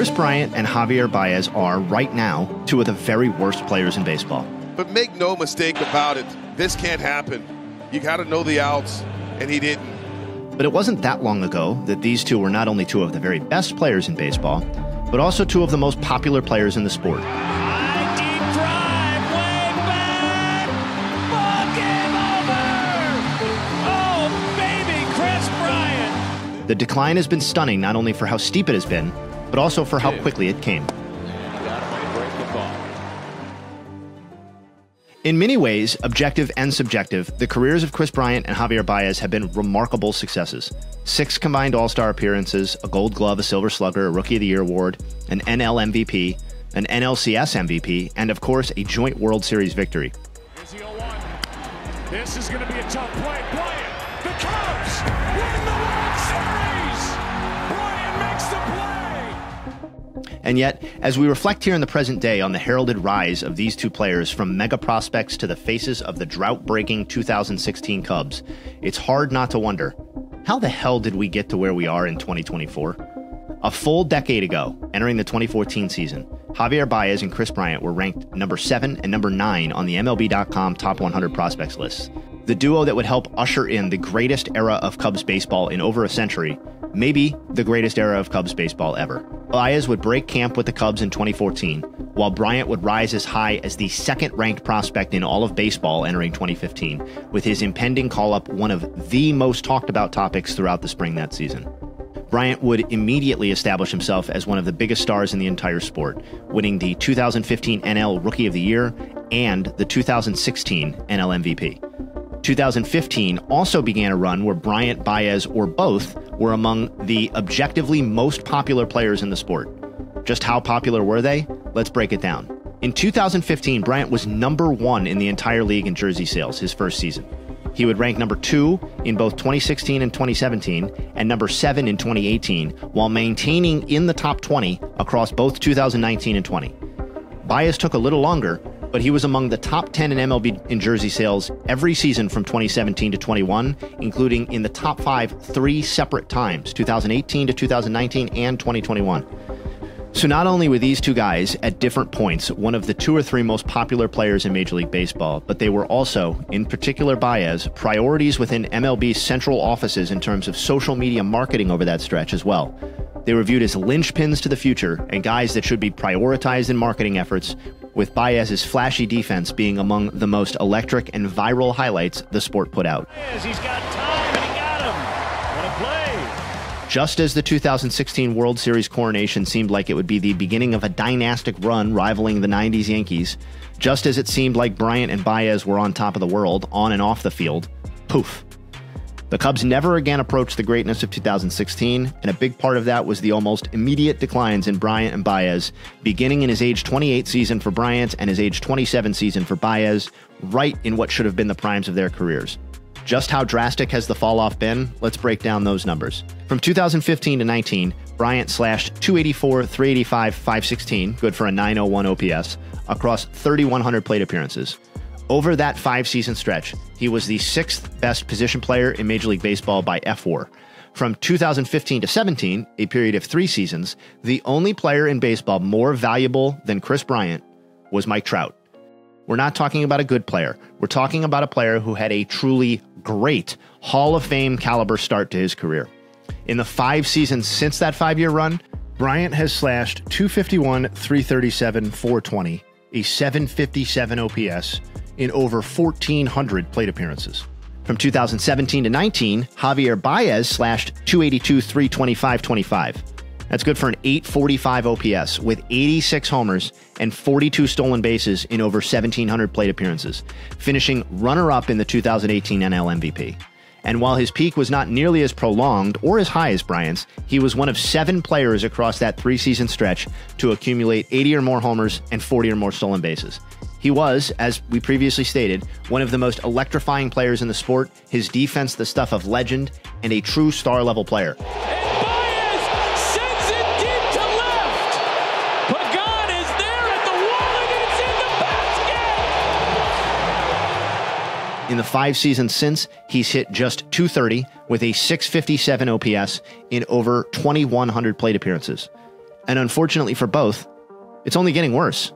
Kris Bryant and Javier Báez are, right now, two of the very worst players in baseball. But make no mistake about it, this can't happen. You got to know the outs, and he didn't. But it wasn't that long ago that these two were not only two of the very best players in baseball, but also two of the most popular players in the sport. High deep drive, way back, ball game over. Oh, baby, Kris Bryant. The decline has been stunning, not only for how steep it has been, but also for how quickly it came. In many ways, objective and subjective, the careers of Kris Bryant and Javier Báez have been remarkable successes. 6 combined All-Star appearances, a Gold Glove, a Silver Slugger, a Rookie of the Year award, an NL MVP, an NLCS MVP, and of course, a joint World Series victory. Here's the 0-1. This is going to be a tough play. Bryant, the Cubs win the World Series. Bryant makes the play. And yet, as we reflect here in the present day on the heralded rise of these two players from mega prospects to the faces of the drought-breaking 2016 Cubs, it's hard not to wonder, how the hell did we get to where we are in 2024? A full decade ago, entering the 2014 season, Javier Báez and Kris Bryant were ranked number 7 and number 9 on the MLB.com Top 100 Prospects list. The duo that would help usher in the greatest era of Cubs baseball in over a century, maybe the greatest era of Cubs baseball ever. Báez would break camp with the Cubs in 2014, while Bryant would rise as high as the second-ranked prospect in all of baseball entering 2015, with his impending call-up one of the most talked-about topics throughout the spring that season. Bryant would immediately establish himself as one of the biggest stars in the entire sport, winning the 2015 NL Rookie of the Year and the 2016 NL MVP. 2015 also began a run where Bryant, Báez, or both were among the objectively most popular players in the sport. Just how popular were they? Let's break it down. In 2015, Bryant was number 1 in the entire league in jersey sales his first season. He would rank number 2 in both 2016 and 2017, and number 7 in 2018, while maintaining in the top 20 across both 2019 and 20. Báez took a little longer, but he was among the top 10 in MLB in jersey sales every season from 2017 to 21, including in the top 5 3 separate times, 2018 to 2019 and 2021. So not only were these two guys at different points one of the 2 or 3 most popular players in Major League Baseball, but they were also, in particular Báez, priorities within MLB's central offices in terms of social media marketing over that stretch as well. They were viewed as linchpins to the future and guys that should be prioritized in marketing efforts, with Báez's flashy defense being among the most electric and viral highlights the sport put out. He's got time, and he got him. What a play. Just as the 2016 World Series coronation seemed like it would be the beginning of a dynastic run rivaling the 90s Yankees, just as it seemed like Bryant and Báez were on top of the world, on and off the field, poof. The Cubs never again approached the greatness of 2016, and a big part of that was the almost immediate declines in Bryant and Báez, beginning in his age 28 season for Bryant and his age 27 season for Báez, right in what should have been the primes of their careers. Just how drastic has the fall-off been? Let's break down those numbers. From 2015 to 19, Bryant slashed 284, 385, 516, good for a 901 OPS, across 3,100 plate appearances. Over that 5-season stretch, he was the 6th best position player in Major League Baseball by FWAR. From 2015 to 17, a period of 3 seasons, the only player in baseball more valuable than Kris Bryant was Mike Trout. We're not talking about a good player. We're talking about a player who had a truly great Hall of Fame caliber start to his career. In the 5 seasons since that 5-year run, Bryant has slashed 251, 337, 420, a 757 OPS, in over 1,400 plate appearances. From 2017 to 19, Javier Báez slashed 282, 325, 25. That's good for an 845 OPS with 86 homers and 42 stolen bases in over 1,700 plate appearances, finishing runner-up in the 2018 NL MVP. And while his peak was not nearly as prolonged or as high as Bryant's, he was one of 7 players across that 3-season stretch to accumulate 80 or more homers and 40 or more stolen bases. He was, as we previously stated, one of the most electrifying players in the sport, his defense the stuff of legend, and a true star-level player. And Báez sends it deep to left. Pagan is there at the wall, and it's in the basket. In the 5 seasons since, he's hit just .230 with a 657 OPS in over 2,100 plate appearances. And unfortunately for both, it's only getting worse.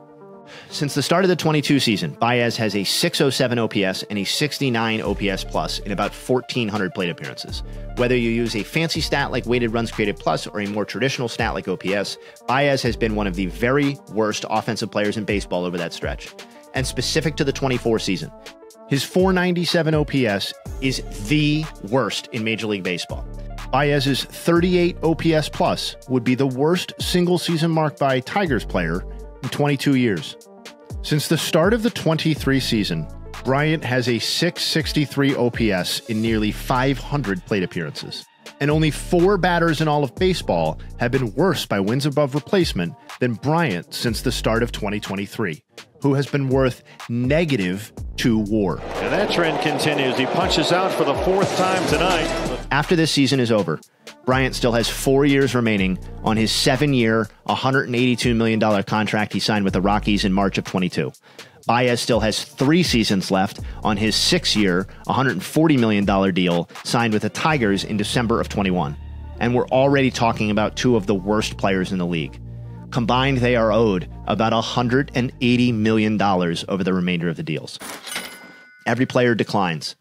Since the start of the 22 season, Báez has a 607 OPS and a 69 OPS plus in about 1,400 plate appearances. Whether you use a fancy stat like weighted runs created plus or a more traditional stat like OPS, Báez has been one of the very worst offensive players in baseball over that stretch. And specific to the 24 season, his 497 OPS is the worst in Major League Baseball. Báez's 38 OPS plus would be the worst single season mark by a Tigers player in 22 years. Since the start of the 23 season, Bryant has a 663 OPS in nearly 500 plate appearances. And only 4 batters in all of baseball have been worse by wins above replacement than Bryant since the start of 2023, who has been worth -2 WAR. And that trend continues. He punches out for the 4th time tonight. After this season is over, Bryant still has 4 years remaining on his 7-year, $182 million contract he signed with the Rockies in March of 22. Báez still has 3 seasons left on his 6-year, $140 million deal signed with the Tigers in December of 21. And we're already talking about 2 of the worst players in the league. Combined, they are owed about $180 million over the remainder of the deals. Every player declines.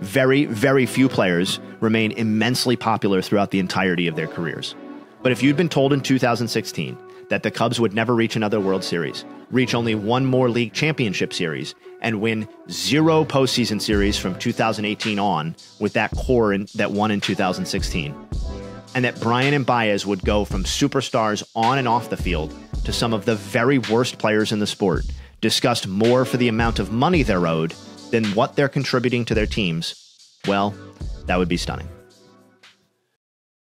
Very, very few players remain immensely popular throughout the entirety of their careers. But if you'd been told in 2016 that the Cubs would never reach another World Series, reach only 1 more league championship series, and win 0 postseason series from 2018 on with that core that won in 2016, and that Bryant and Báez would go from superstars on and off the field to some of the very worst players in the sport, discussed more for the amount of money they're owed than what they're contributing to their teams, well, that would be stunning.